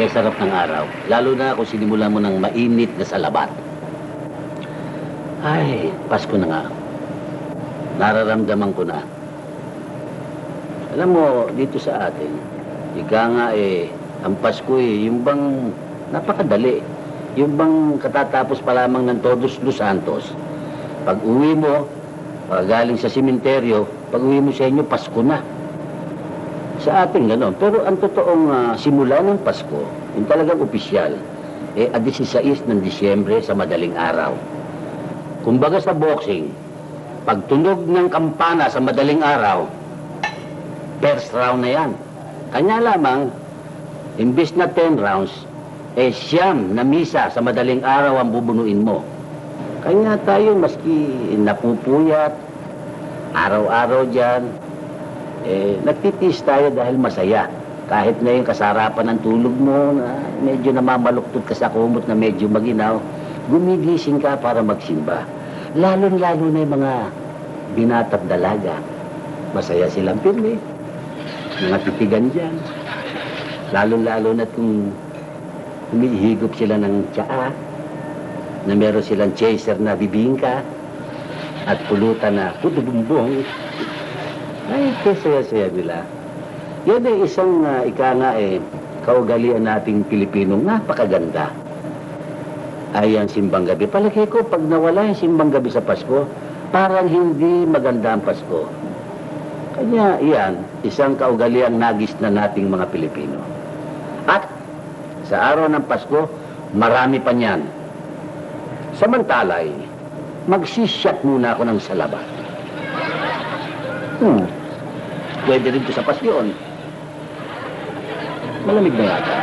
kaya sarap ng araw. Lalo na kung sinimulan mo ng mainit na salabat. Ay, Pasko na nga. Nararamdaman ko na. Alam mo, dito sa atin, ika nga ang Pasko yung bang napakadali. Yung bang katatapos pa lamang ng Todos los Santos. Pag uwi mo, galing sa simenteryo, pag uwi mo sa inyo, Pasko na. Sa atin gano'n. Pero ang totoong simula ng Pasko, yung talagang opisyal, 16 ng Disyembre sa madaling araw. Kumbaga sa boxing, pag tunog ng kampana sa madaling araw, first round na yan. Kanya lamang, imbis na 10 rounds, siyam na misa sa madaling araw ang bubunuin mo. Kanya tayo, maski napupuyat, araw-araw dyan, nagtitis tayo dahil masaya. Kahit na yung kasarapan ng tulog mo, na medyo namamaluktot ka sa kumot na medyo maginaw, gumigising ka para magsimba. Lalo-lalo na yung mga binata't dalaga. Masaya silang pirmi. Mga titigan dyan. Lalo-lalo na kung humihigop sila ng tsaa, na meron silang chaser na bibingka, at pulutan na putubumbong. Ay, kasaya-saya nila. Yan isang kaugalian nating Pilipino, napakaganda. Ay ang simbang gabi. Palagay ko, pag nawala yung simbang gabi sa Pasko, parang hindi maganda ang Pasko. Kanya yan, isang kaugaliang nagis na nating mga Pilipino. At sa araw ng Pasko, marami pa niyan. Samantalay, magsishot muna ako ng salaba. Pwede rin ito sa pasyon. Malamig na yata.